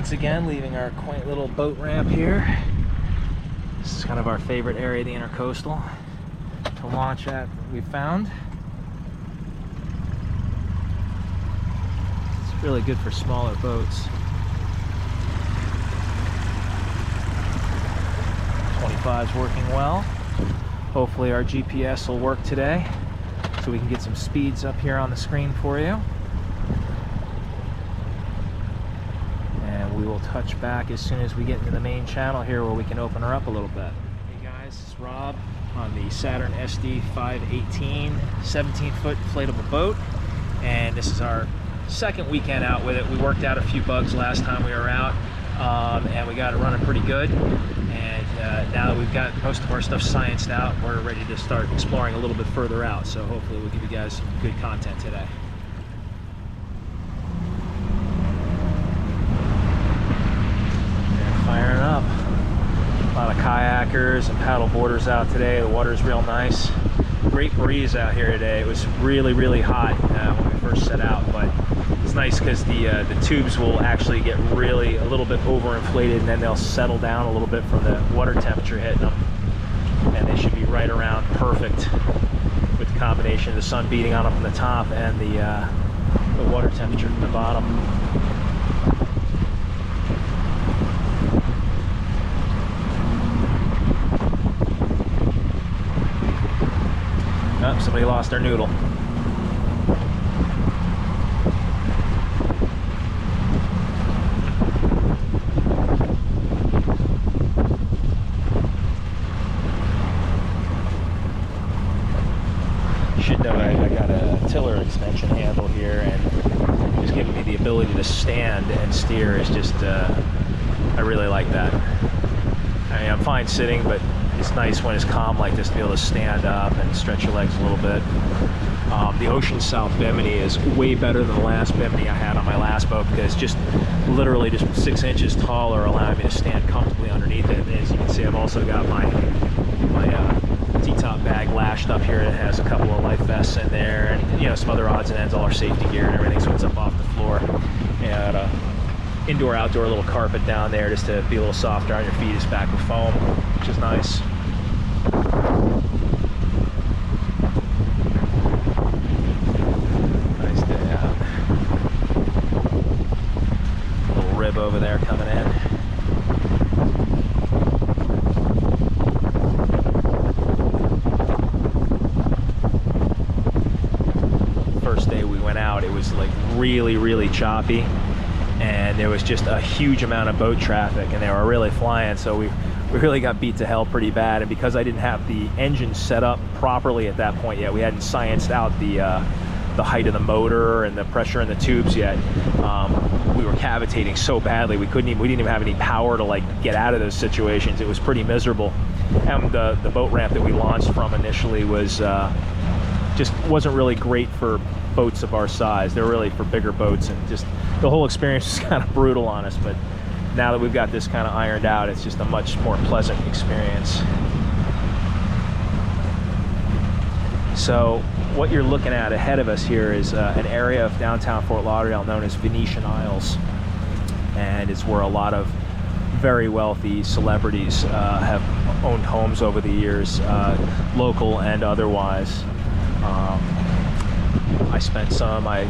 once again, leaving our quaint little boat ramp here. This is kind of our favorite area of the Intercoastal to launch at, we found. It's really good for smaller boats. 25's working well. Hopefully our GPS will work today so we can get some speeds up here on the screen for you. We will touch back as soon as we get into the main channel here where we can open her up a little bit. Hey guys, it's Rob on the Saturn SD518 17-foot inflatable boat, and this is our second weekend out with it. We worked out a few bugs last time we were out, and we got it running pretty good. And now that we've got most of our stuff scienced out, we're ready to start exploring a little bit further out. So hopefully we'll give you guys some good content today. Firing up. A lot of kayakers and paddle boarders out today. The water's real nice. Great breeze out here today. It was really, really hot when we first set out, but it's nice because the tubes will actually get really a little bit overinflated, and then they'll settle down a little bit from the water temperature hitting them, and they should be right around perfect with the combination of the sun beating on them from the top and the water temperature from the bottom. Oh, somebody lost their noodle. You should know I got a tiller extension handle here, and just giving me the ability to stand and steer is just, I really like that. I mean, I'm fine sitting, but it's nice when it's calm like this to be able to stand up and stretch your legs a little bit. The Ocean South Bimini is way better than the last Bimini I had on my last boat, because just literally just 6 inches taller, allowing me to stand comfortably underneath it. And as you can see, I've also got my T-top bag lashed up here. It has a couple of life vests in there, and you know, some other odds and ends, all our safety gear and everything, so it's up off the floor. And indoor-outdoor little carpet down there just to be a little softer on your feet. It's back with foam, which is nice. Nice day out. Little rib over there coming in. First day we went out, it was like really choppy, and there was just a huge amount of boat traffic, and they were really flying, so we really got beat to hell pretty bad. And because I didn't have the engine set up properly at that point yet, we hadn't scienced out the height of the motor and the pressure in the tubes yet, we were cavitating so badly we didn't even have any power to like get out of those situations. It was pretty miserable. And the boat ramp that we launched from initially was just wasn't really great for boats of our size. They're really for bigger boats, and just the whole experience was kind of brutal on us. But now that we've got this kind of ironed out, it's just a much more pleasant experience. So what you're looking at ahead of us here is an area of downtown Fort Lauderdale known as Venetian Isles, and it's where a lot of very wealthy celebrities have owned homes over the years, local and otherwise. I spent some of my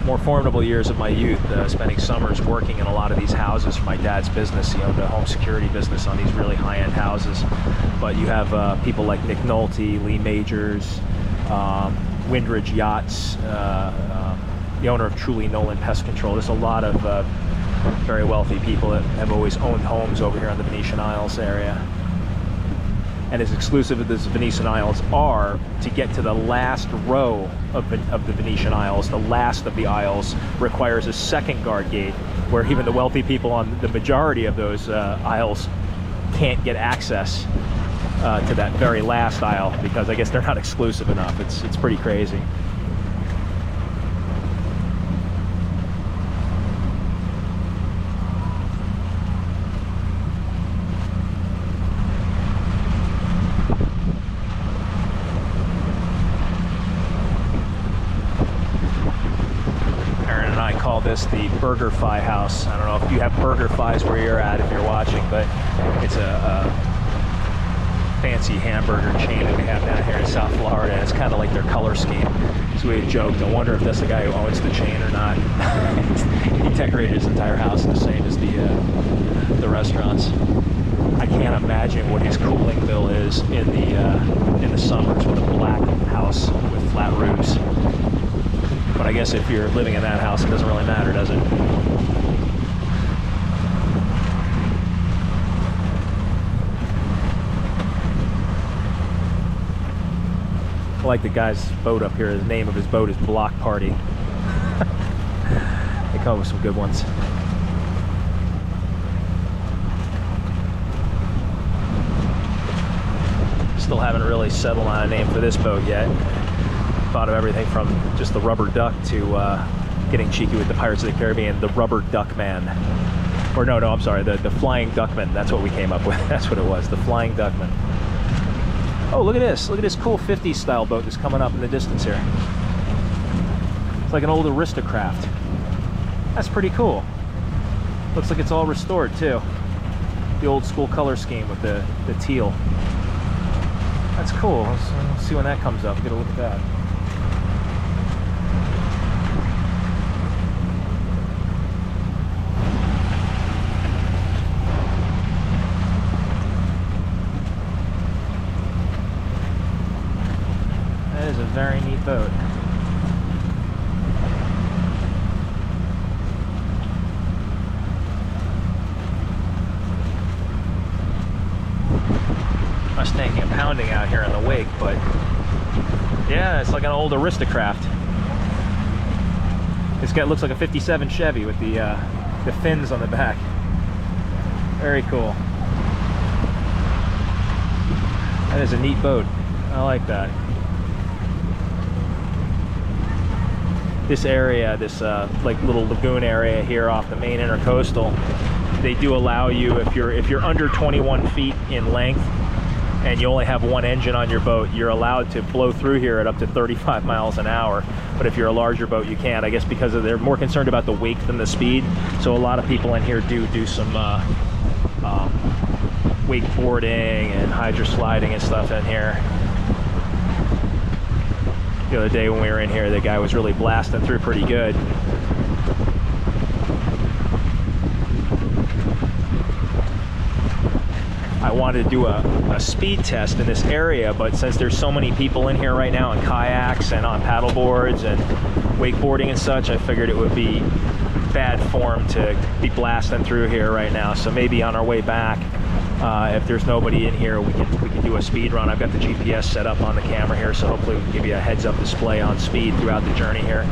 more formidable years of my youth spending summers working in a lot of these houses for my dad's business. He owned a home security business on these really high-end houses. But you have people like Nick Nolte, Lee Majors, Windridge Yachts, the owner of Truly Nolan Pest Control. There's a lot of very wealthy people that have always owned homes over here on the Venetian Isles area. And as exclusive as the Venetian Isles are, to get to the last row of the Venetian Isles, the last of the isles requires a second guard gate, where even the wealthy people on the majority of those isles can't get access to that very last aisle, because I guess they're not exclusive enough. It's pretty crazy. call this the BurgerFi house. I don't know if you have BurgerFis where you're at if you're watching, but it's a fancy hamburger chain that we have down here in South Florida. It's kind of like their color scheme. So we joked, I wonder if that's the guy who owns the chain or not. He decorated his entire house the same as the restaurants. I can't imagine what his cooling bill is in the summers with a black house with flat roofs. But I guess if you're living in that house, it doesn't really matter, does it? I like the guy's boat up here. The name of his boat is Block Party. They come up with some good ones. Still haven't really settled on a name for this boat yet. Thought of everything from just the Rubber Duck to getting cheeky with the Pirates of the Caribbean, the Rubber Duck Man. Or no, I'm sorry, the Flying Duckman. That's what we came up with. That's what it was, the Flying Duckman. Oh, look at this. Look at this cool 50s style boat that's coming up in the distance here. It's like an old Aristocraft. That's pretty cool. Looks like it's all restored too. The old school color scheme with the teal. That's cool. Let's see when that comes up. Get a look at that. That is a very neat boat. I was thinking of pounding out here in the wake, but yeah, it's like an old Aristocraft. This guy looks like a 57 Chevy with the fins on the back. Very cool. That is a neat boat. I like that. This area, this like little lagoon area here off the main intercoastal, they do allow you, if you're under 21 feet in length and you only have one engine on your boat, you're allowed to blow through here at up to 35 miles an hour. But if you're a larger boat, you can't. I guess because they're more concerned about the wake than the speed. So a lot of people in here do some wakeboarding and hydrosliding and stuff in here. The other day when we were in here, the guy was really blasting through pretty good. I wanted to do a speed test in this area, but since there's so many people in here right now in kayaks and on paddle boards and wakeboarding and such, I figured it would be bad form to be blasting through here right now. So maybe on our way back, if there's nobody in here, we can do a speed run. I've got the GPS set up on the camera here, so hopefully we can give you a heads-up display on speed throughout the journey here.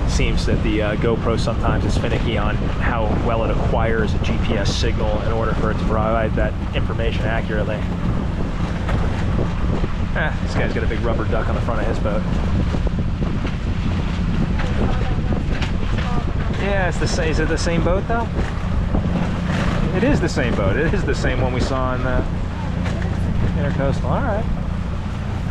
Seems that the GoPro sometimes is finicky on how well it acquires a GPS signal in order for it to provide that information accurately. This guy's got a big rubber duck on the front of his boat. Yeah, it's the same. Is it the same boat though? It is the same boat. It is the same one we saw in the intercoastal. All right.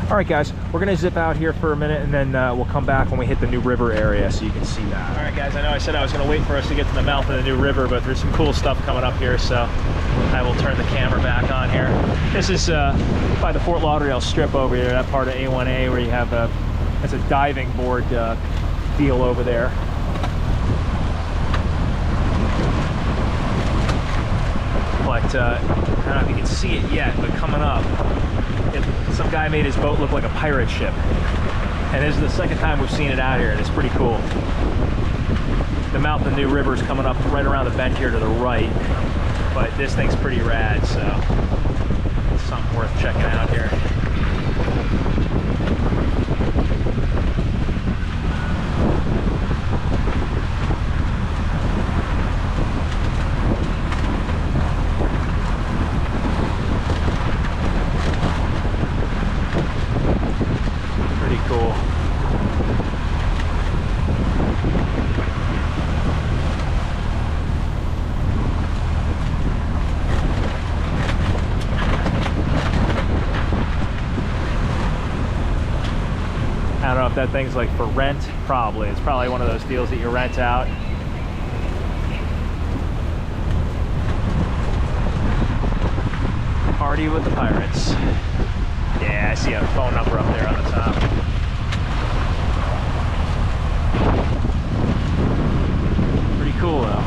All right, guys, we're gonna zip out here for a minute, and then we'll come back when we hit the new river area so you can see that. All right, guys, I know I said I was gonna wait for us to get to the mouth of the new river, but there's some cool stuff coming up here, so I will turn the camera back on here. This is by the Fort Lauderdale Strip over here, that part of A1A where you have it's a diving board deal over there. But I don't know if you can see it yet, but coming up, some guy made his boat look like a pirate ship. And this is the second time we've seen it out here, and it's pretty cool. The mouth of the new river is coming up right around the bend here to the right, but this thing's pretty rad, so it's something worth checking out here. I don't know if that thing's like for rent. Probably. It's probably one of those deals that you rent out. Party with the pirates. Yeah, I see a phone number up there on the top. Pretty cool though.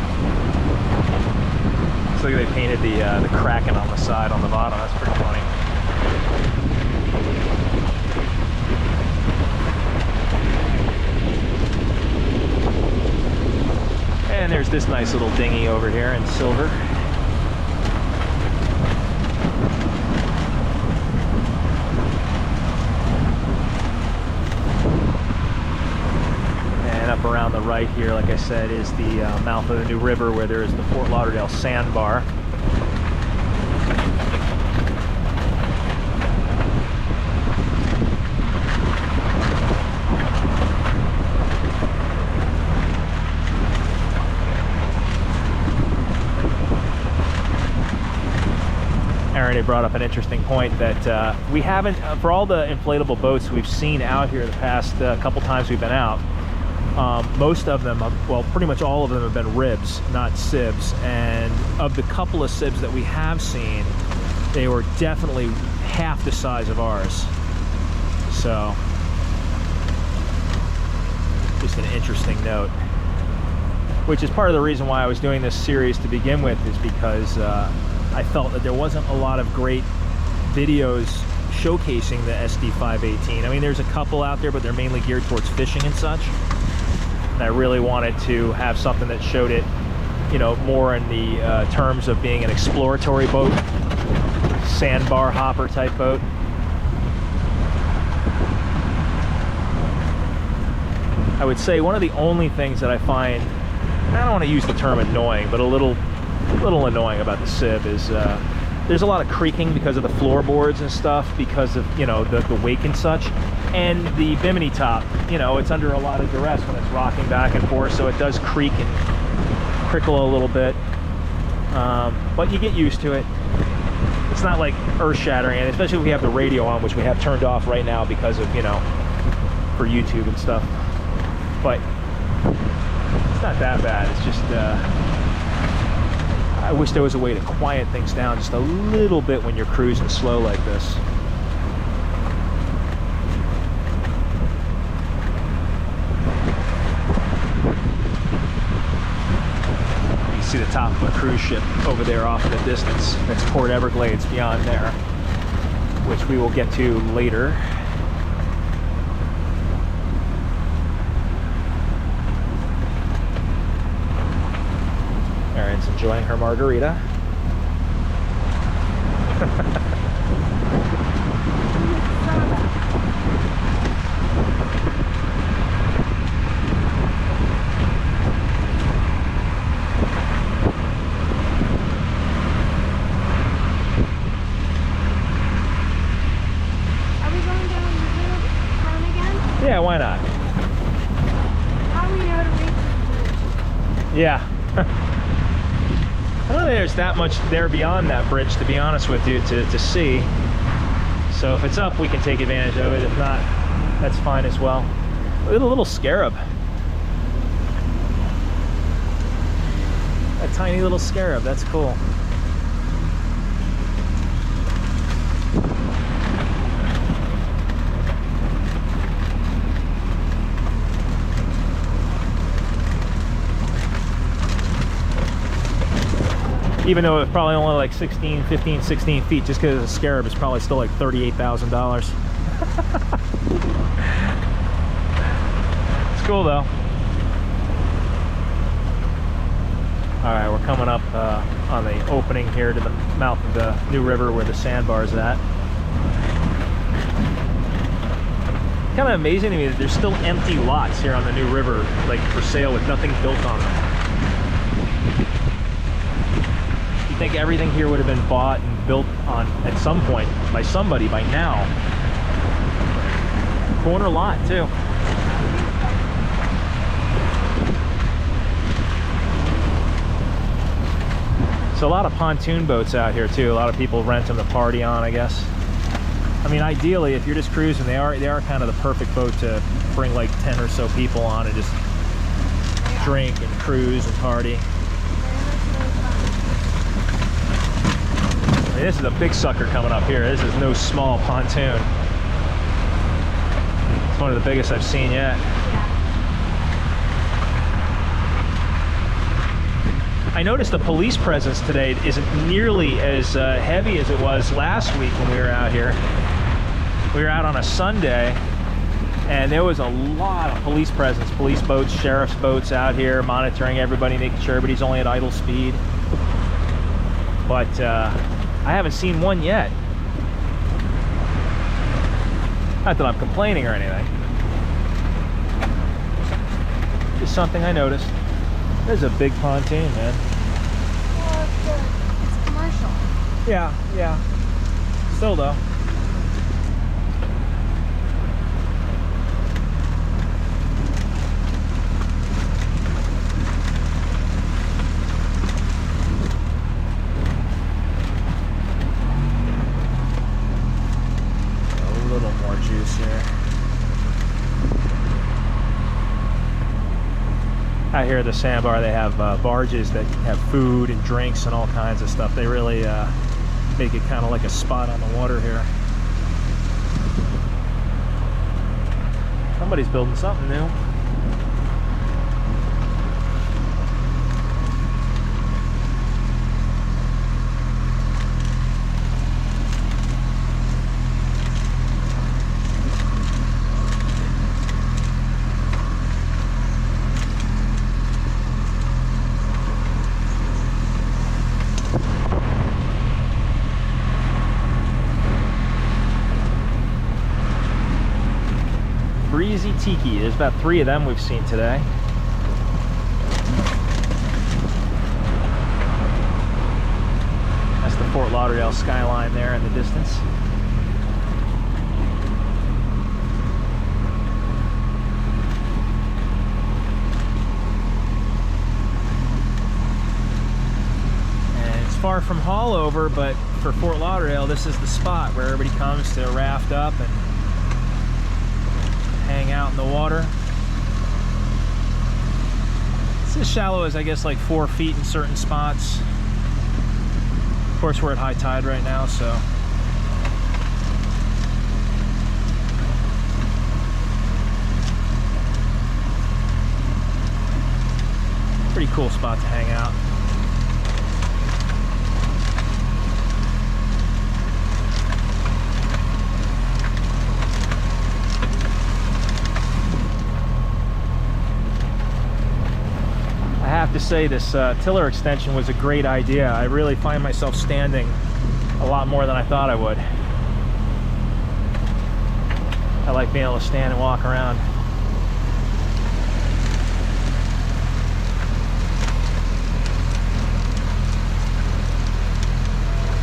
Looks like they painted the Kraken on the side on the bottom. That's pretty funny. And there's this nice little dinghy over here in silver. And up around the right here, like I said, is the mouth of the new river where there is the Fort Lauderdale sandbar. Aaron brought up an interesting point that we haven't, for all the inflatable boats we've seen out here the past couple times we've been out, most of them, well, pretty much all of them have been ribs, not sibs. And of the couple of sibs that we have seen, they were definitely half the size of ours. So, just an interesting note. Which is part of the reason why I was doing this series to begin with, is because I felt that there wasn't a lot of great videos showcasing the SD518. I mean, there's a couple out there, but they're mainly geared towards fishing and such. And I really wanted to have something that showed it, you know, more in the terms of being an exploratory boat, sandbar hopper type boat. I would say one of the only things that I find, I don't want to use the term annoying, but a little annoying about the Sib is there's a lot of creaking because of the floorboards and stuff, because of, you know, the wake and such. And the bimini top, you know, it's under a lot of duress when it's rocking back and forth, so it does creak and crickle a little bit. But you get used to it. It's not like earth-shattering, and especially if we have the radio on, which we have turned off right now because of, you know, for YouTube and stuff. But it's not that bad. It's just I wish there was a way to quiet things down just a little bit when you're cruising slow like this. You see the top of a cruise ship over there off in the distance. That's Port Everglades beyond there, which we will get to later. Erin's enjoying her margarita. Are we going down the run again? Yeah, why not? How do we know to reach the bridge? Yeah. I don't think there's that much there beyond that bridge, to be honest with you, to see. So if it's up, we can take advantage of it. If not, that's fine as well. Look at the little scarab. A tiny little scarab, that's cool. Even though it's probably only like 15, 16 feet, just because the scarab is probably still like $38,000. It's cool though. All right, we're coming up on the opening here to the mouth of the new river where the sandbar is at. Kind of amazing to me that there's still empty lots here on the new river, like for sale, with nothing built on them. I think everything here would have been bought and built on at some point by somebody by now. Corner lot too. So a lot of pontoon boats out here too. A lot of people rent them to party on, I guess. I mean, ideally, if you're just cruising, they are kind of the perfect boat to bring like 10 or so people on and just drink and cruise and party. I mean, this is a big sucker coming up here. This is no small pontoon. It's one of the biggest I've seen yet. I noticed the police presence today isn't nearly as heavy as it was last week when we were out here. We were out on a Sunday, and there was a lot of police presence, police boats, sheriff's boats out here monitoring everybody, making sure everybody's only at idle speed. But I haven't seen one yet. Not that I'm complaining or anything. Just something I noticed. There's a big pontoon, man. Well, it's commercial. Yeah. Still though. A little more juice here. Out here at the sandbar, they have barges that have food and drinks and all kinds of stuff. They really make it kind of like a spot on the water here. Somebody's building something new. Breezy Tiki. There's about 3 of them we've seen today. That's the Fort Lauderdale skyline there in the distance. And it's far from Haulover, but for Fort Lauderdale, this is the spot where everybody comes to raft up and hang out in the water. It's as shallow as I guess like 4 feet in certain spots. Of course, we're at high tide right now, so pretty cool spot to hang out. I have to say this tiller extension was a great idea. I really find myself standing a lot more than I thought I would. I like being able to stand and walk around.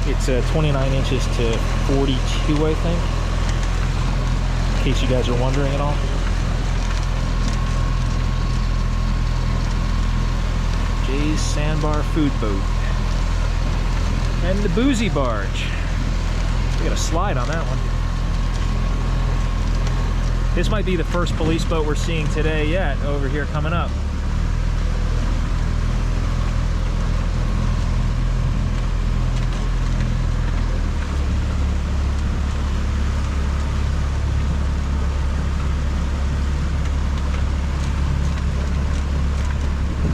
It's 29 inches to 42, I think, in case you guys are wondering at all. Jay's Sandbar Food Boat. And the Boozy Barge. We got a slide on that one. This might be the first police boat we're seeing today yet over here coming up.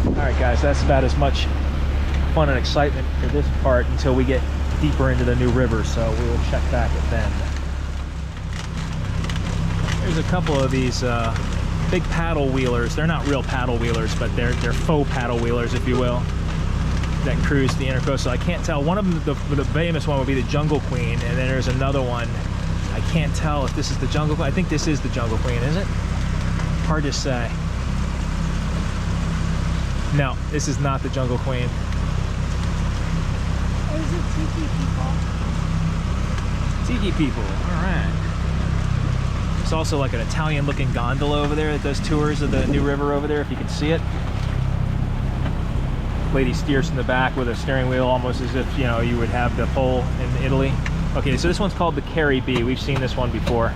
Alright guys, that's about as much fun and excitement for this part until we get deeper into the new river, so we will check back at then. There's a couple of these big paddle wheelers. They're not real paddle wheelers, but they're faux paddle wheelers, if you will, that cruise the intercoastal. I can't tell. One of them, the famous one, would be the Jungle Queen, and then there's another one. I can't tell if this is the Jungle Queen. I think this is the Jungle Queen, is it? Hard to say. No, this is not the Jungle Queen. Is it Tiki People? Tiki People, all right. There's also like an Italian-looking gondola over there that does tours of the new river over there, if you can see it. Lady steers from the back with a steering wheel, almost as if, you know, you would have the pole in Italy. Okay, so this one's called the Carrie B. We've seen this one before.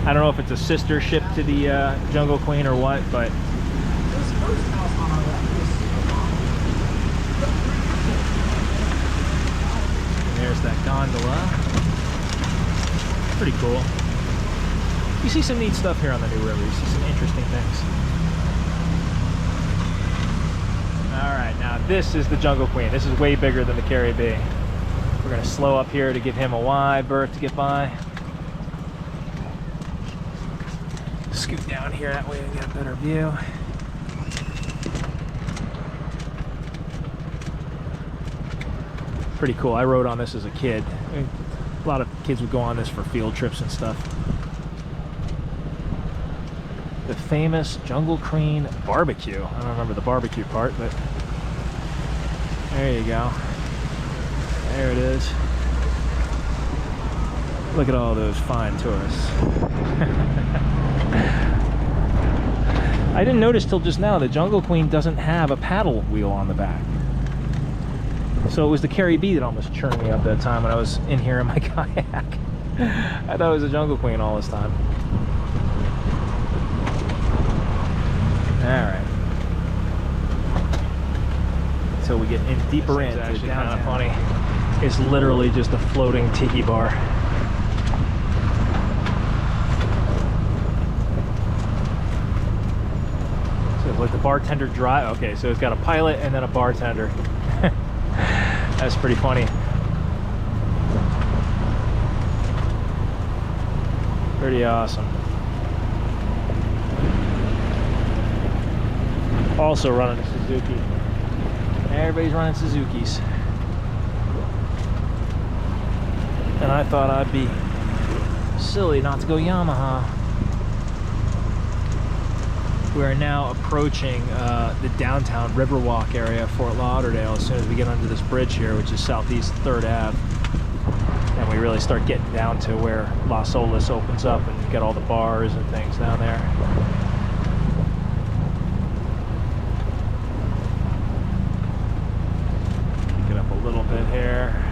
I don't know if it's a sister ship to the Jungle Queen or what, but there's that gondola. Pretty cool. You see some neat stuff here on the new river. You see some interesting things. Alright, now this is the Jungle Queen. This is way bigger than the Carrie B. We're going to slow up here to give him a wide berth to get by. Scoot down here, that way we get a better view. Pretty cool. I rode on this as a kid. A lot of kids would go on this for field trips and stuff. The famous Jungle Queen barbecue. I don't remember the barbecue part, but there you go. There it is. Look at all those fine tourists. I didn't notice till just now the Jungle Queen doesn't have a paddle wheel on the back. So it was the Carrie B that almost churned me up that time when I was in here in my kayak. I thought it was a Jungle Queen all this time. Alright. So we get in deeper in. It's actually kind of funny. It's literally just a floating tiki bar. So it's like the bartender drive. Okay, so it's got a pilot and then a bartender. That's pretty funny. Pretty awesome. Also running a Suzuki. Everybody's running Suzukis. And I thought I'd be silly not to go Yamaha. We're now approaching the downtown Riverwalk area of Fort Lauderdale as soon as we get under this bridge here, which is Southeast 3rd Ave. And we really start getting down to where Las Olas opens up and you get all the bars and things down there. Pick it up a little bit here.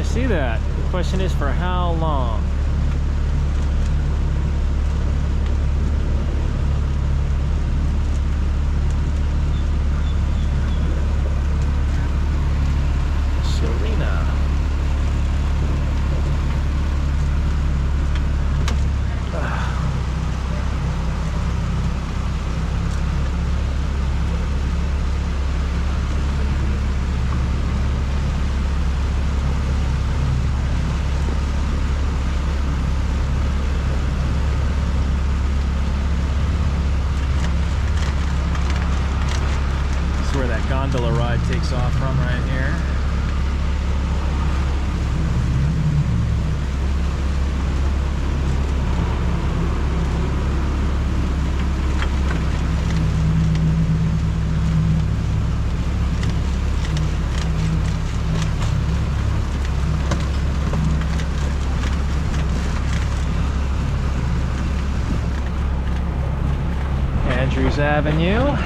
See that. The question is for how long? Serena. Where that gondola ride takes off from right here. Andrews Avenue.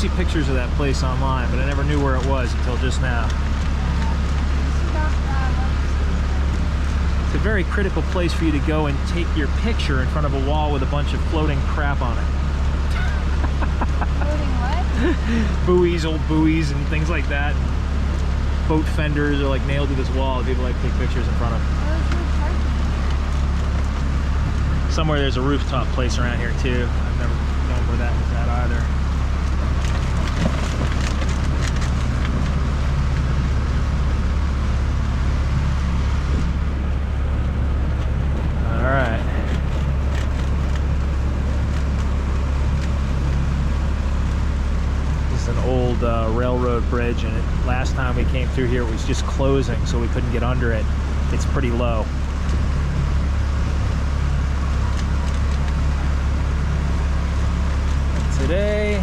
see pictures of that place online, but I never knew where it was until just now. It's a very critical place for you to go and take your picture in front of a wall with a bunch of floating crap on it. Floating what? Buoys, old buoys and things like that. Boat fenders are like nailed to this wall that people like to take pictures in front of. Somewhere there's a rooftop place around here too. I've never known where that was at either. All right. This is an old railroad bridge, and last time we came through here it was just closing, so we couldn't get under it. It's pretty low. Today,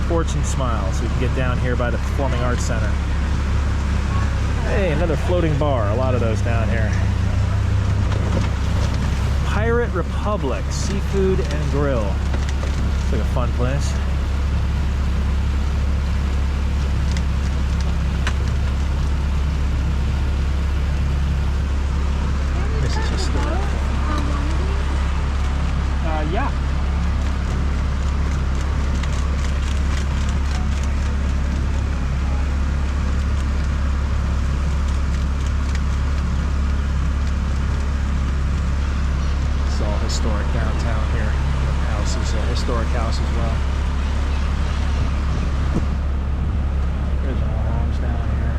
Fortune Smiles. We can get down here by the Performing Arts Center. Hey, another floating bar. A lot of those down here. Pirate Republic Seafood and Grill. Looks like a fun place. This is historic. Yeah. Historic downtown here. The house is a historic house as well. Original homes down here.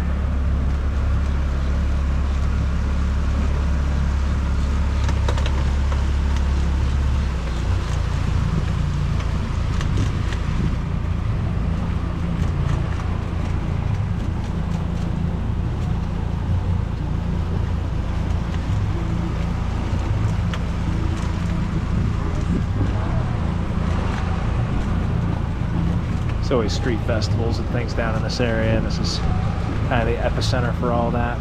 There's always street festivals and things down in this area, and this is kind of the epicenter for all that.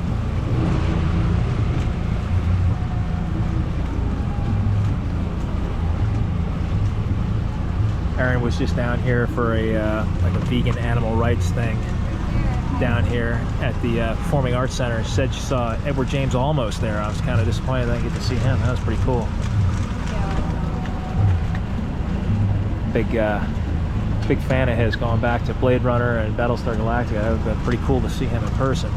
Erin was just down here for a like a vegan animal rights thing down here at the Performing Arts Center. She said she saw Edward James Olmos there. I was kind of disappointed I didn't get to see him. That was pretty cool. Big fan of his, going back to Blade Runner and Battlestar Galactica. It would have been pretty cool to see him in person.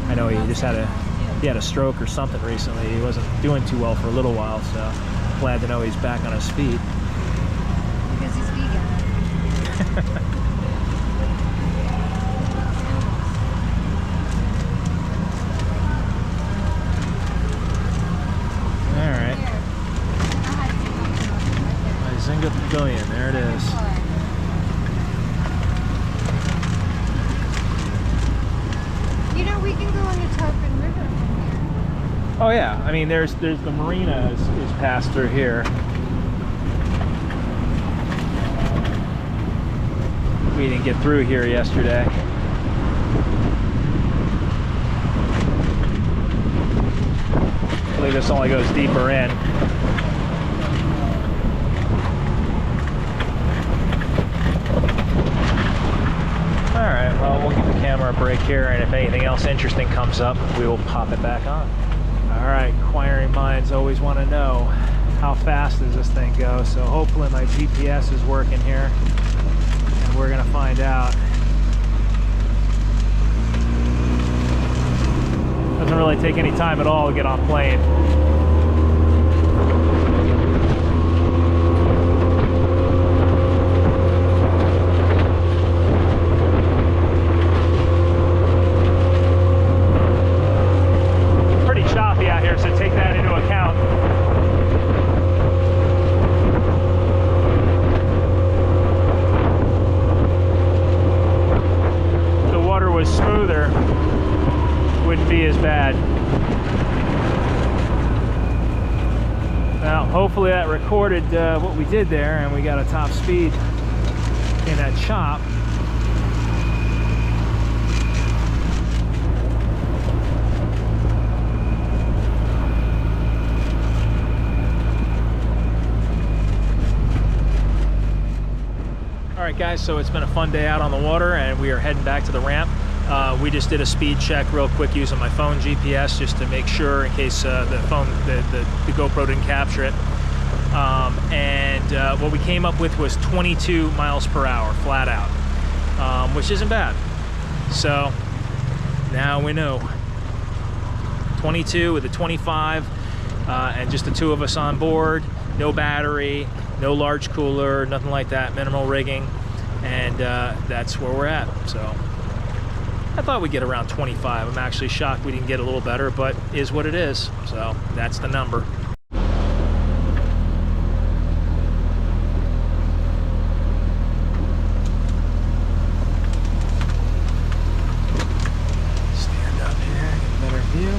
I know he just had a stroke or something recently. He wasn't doing too well for a little while, so glad to know he's back on his feet. Because he's vegan. All right. Zinga Pavilion, there it is. You know, we can go on the Tarpon River from here. Oh yeah, I mean there's the marina is passed through here. We didn't get through here yesterday. I believe this only goes deeper in. Alright, well, we'll give the camera a break here, and if anything else interesting comes up, we will pop it back on. Alright, inquiring minds always want to know how fast does this thing go, so hopefully my GPS is working here, and we're going to find out. Doesn't really take any time at all to get on plane. So take that into account. If the water was smoother, it wouldn't be as bad. Now, hopefully that recorded what we did there, and we got a top speed in that chop. guys, so it's been a fun day out on the water, and we are heading back to the ramp. We just did a speed check real quick using my phone GPS just to make sure in case the GoPro didn't capture it. What we came up with was 22 miles per hour flat out, which isn't bad. So now we know 22 with a 25, and just the two of us on board, no battery, no large cooler, nothing like that, minimal rigging, and that's where we're at. So I thought we'd get around 25. I'm actually shocked we didn't get a little better, but is what it is. So that's the number. Stand up here, get a better view.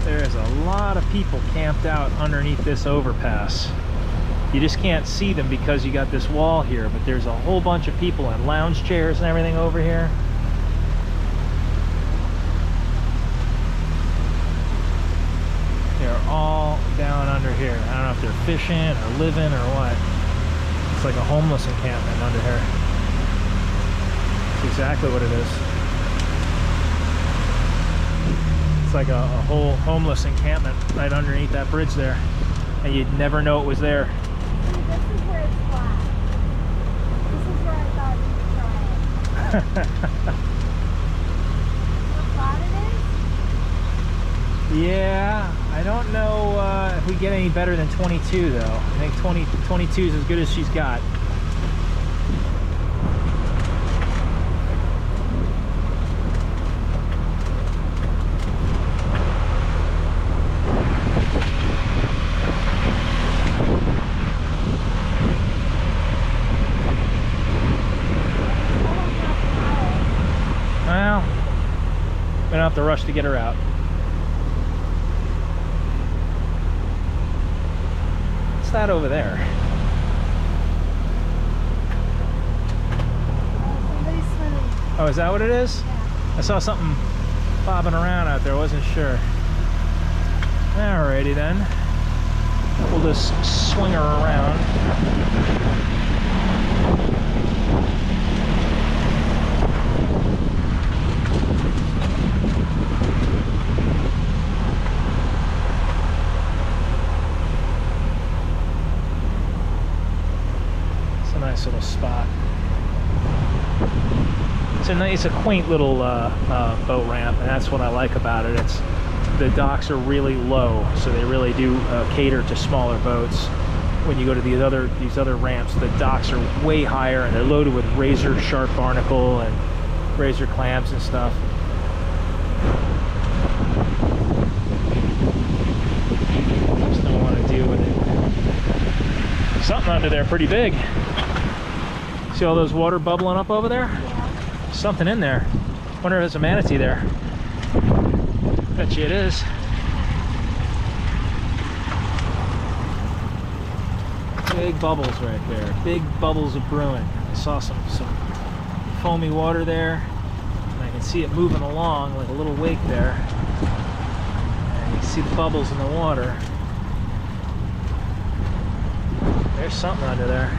There's a lot of people camped out underneath this overpass. You just can't see them because you got this wall here, but there's a whole bunch of people in lounge chairs and everything over here. They're all down under here. I don't know if they're fishing or living or what. It's like a homeless encampment under here. That's exactly what it is. It's like a whole homeless encampment right underneath that bridge there, and you'd never know it was there. See, this is where it's flat. This is where I thought you could try it. How flat it is? Yeah, I don't know if we get any better than 22 though. I think 22 is as good as she's got. Well, we don't have to rush to get her out. What's that over there? Somebody's swimming. Oh, is that what it is? Yeah. I saw something bobbing around out there, I wasn't sure. Alrighty then. We'll just swing her around. Nice little spot. It's a quaint little boat ramp, and that's what I like about it. The docks are really low, so they really do cater to smaller boats. When you go to these other ramps, the docks are way higher, and they're loaded with razor sharp barnacle and razor clamps and stuff. Just don't want to deal with it. Something under there pretty big. See all those water bubbling up over there? Yeah. Something in there. Wonder if it's a manatee there. Bet you it is. Big bubbles right there. Big bubbles of brewing. I saw some foamy water there, and I can see it moving along like a little wake there. And you can see the bubbles in the water. There's something under there.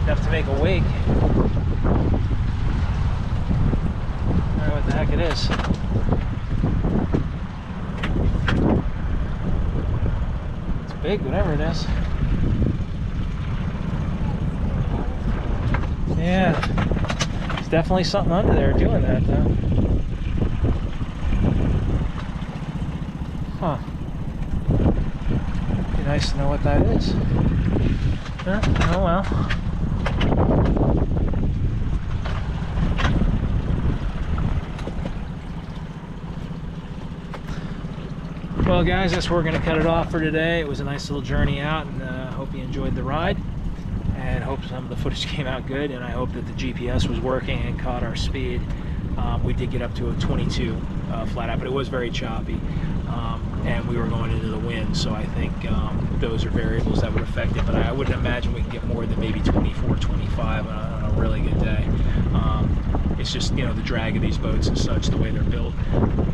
Enough to make a wake. I don't know what the heck it is. It's big, whatever it is. Yeah, there's definitely something under there doing that though. Huh. Be nice to know what that is. Oh well. Well guys, that's where we're going to cut it off for today. It was a nice little journey out, and I hope you enjoyed the ride, and hope some of the footage came out good, and I hope that the GPS was working and caught our speed. We did get up to a 22 flat out, but it was very choppy, and we were going into the wind, so I think those are variables that would affect it, but I wouldn't imagine we can get more than maybe 24, 25 on a really good day. It's just, you know, the drag of these boats and such, the way they're built.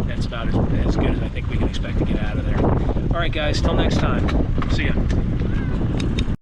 That's about as good as I think we can expect to get out of there. All right, guys, till next time. See ya.